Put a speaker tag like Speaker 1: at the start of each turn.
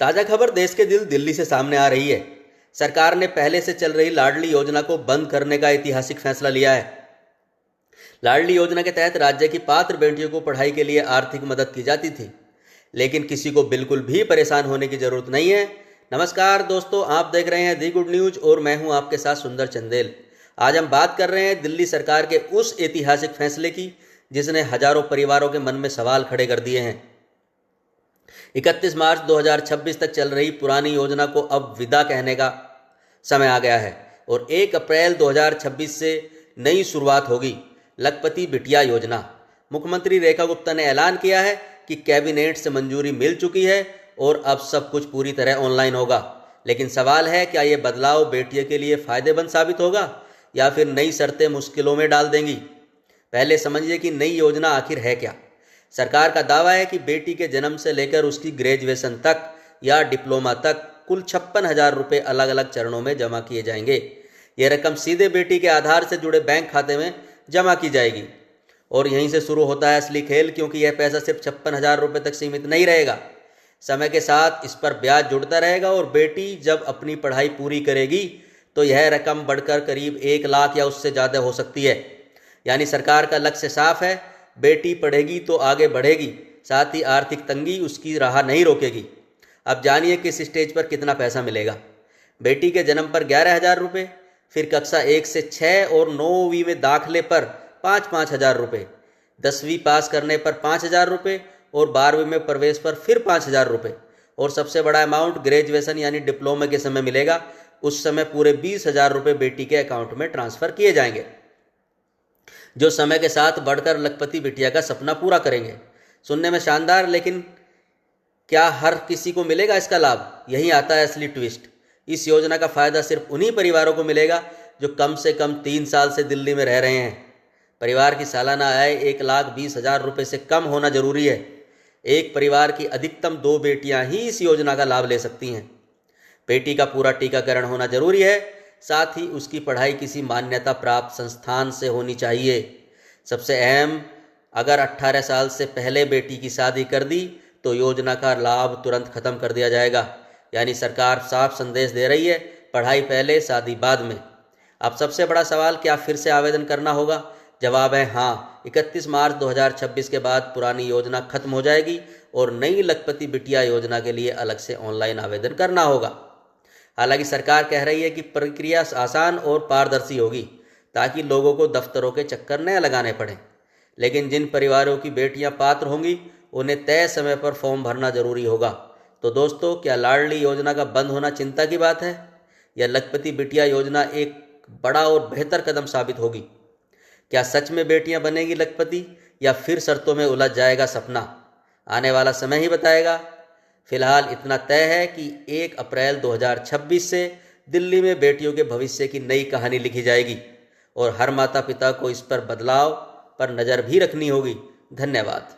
Speaker 1: ताजा खबर देश के दिल्ली से सामने आ रही है। सरकार ने पहले से चल रही लाडली योजना को बंद करने का ऐतिहासिक फैसला लिया है। लाडली योजना के तहत राज्य की पात्र बेटियों को पढ़ाई के लिए आर्थिक मदद की जाती थी, लेकिन किसी को बिल्कुल भी परेशान होने की जरूरत नहीं है। नमस्कार दोस्तों, आप देख रहे हैं दी गुड न्यूज और मैं हूं आपके साथ सुंदर चंदेल। आज हम बात कर रहे हैं दिल्ली सरकार के उस ऐतिहासिक फैसले की जिसने हजारों परिवारों के मन में सवाल खड़े कर दिए हैं। 31 मार्च 2026 तक चल रही पुरानी योजना को अब विदा कहने का समय आ गया है और 1 अप्रैल 2026 से नई शुरुआत होगी। लखपति बिटिया योजना। मुख्यमंत्री रेखा गुप्ता ने ऐलान किया है कि कैबिनेट से मंजूरी मिल चुकी है और अब सब कुछ पूरी तरह ऑनलाइन होगा। लेकिन सवाल है, क्या ये बदलाव बेटियों के लिए फायदेमंद साबित होगा या फिर नई शर्तें मुश्किलों में डाल देंगी। पहले समझिए कि नई योजना आखिर है क्या। सरकार का दावा है कि बेटी के जन्म से लेकर उसकी ग्रेजुएशन तक या डिप्लोमा तक कुल 56,000 रुपये अलग अलग चरणों में जमा किए जाएंगे। ये रकम सीधे बेटी के आधार से जुड़े बैंक खाते में जमा की जाएगी और यहीं से शुरू होता है असली खेल, क्योंकि यह पैसा सिर्फ 56,000 रुपये तक सीमित नहीं रहेगा। समय के साथ इस पर ब्याज जुड़ता रहेगा और बेटी जब अपनी पढ़ाई पूरी करेगी तो यह रकम बढ़कर करीब 1 लाख या उससे ज़्यादा हो सकती है। यानी सरकार का लक्ष्य साफ है, बेटी पढ़ेगी तो आगे बढ़ेगी, साथ ही आर्थिक तंगी उसकी राह नहीं रोकेगी। अब जानिए किस स्टेज पर कितना पैसा मिलेगा। बेटी के जन्म पर 11,000 रुपये, फिर कक्षा 1 से 6 और 9वीं में दाखिले पर 5-5 हज़ार रुपये, 10वीं पास करने पर 5,000 रुपये और 12वीं में प्रवेश पर फिर 5,000 रुपये। और सबसे बड़ा अमाउंट ग्रेजुएशन यानी डिप्लोमा के समय मिलेगा। उस समय पूरे 20,000 रुपये बेटी के अकाउंट में ट्रांसफ़र किए जाएंगे, जो समय के साथ बढ़कर लखपति बिटिया का सपना पूरा करेंगे। सुनने में शानदार, लेकिन क्या हर किसी को मिलेगा इसका लाभ? यही आता है असली ट्विस्ट। इस योजना का फ़ायदा सिर्फ उन्हीं परिवारों को मिलेगा जो कम से कम 3 साल से दिल्ली में रह रहे हैं। परिवार की सालाना आय 1,20,000 रुपये से कम होना जरूरी है। एक परिवार की अधिकतम 2 बेटियां ही इस योजना का लाभ ले सकती हैं। बेटी का पूरा टीकाकरण होना जरूरी है, साथ ही उसकी पढ़ाई किसी मान्यता प्राप्त संस्थान से होनी चाहिए। सबसे अहम, अगर 18 साल से पहले बेटी की शादी कर दी तो योजना का लाभ तुरंत खत्म कर दिया जाएगा। यानी सरकार साफ संदेश दे रही है, पढ़ाई पहले शादी बाद में। अब सबसे बड़ा सवाल, क्या फिर से आवेदन करना होगा? जवाब है हाँ। 31 मार्च 2026 के बाद पुरानी योजना खत्म हो जाएगी और नई लखपति बिटिया योजना के लिए अलग से ऑनलाइन आवेदन करना होगा। हालांकि सरकार कह रही है कि प्रक्रिया आसान और पारदर्शी होगी ताकि लोगों को दफ्तरों के चक्कर न लगाने पड़े। लेकिन जिन परिवारों की बेटियां पात्र होंगी उन्हें तय समय पर फॉर्म भरना जरूरी होगा। तो दोस्तों, क्या लाडली योजना का बंद होना चिंता की बात है या लखपति बिटिया योजना एक बड़ा और बेहतर कदम साबित होगी? क्या सच में बेटियां बनेगी लखपति या फिर शर्तों में उलझ जाएगा सपना? आने वाला समय ही बताएगा। फिलहाल इतना तय है कि 1 अप्रैल 2026 से दिल्ली में बेटियों के भविष्य की नई कहानी लिखी जाएगी और हर माता पिता को इस पर बदलाव पर नज़र भी रखनी होगी। धन्यवाद।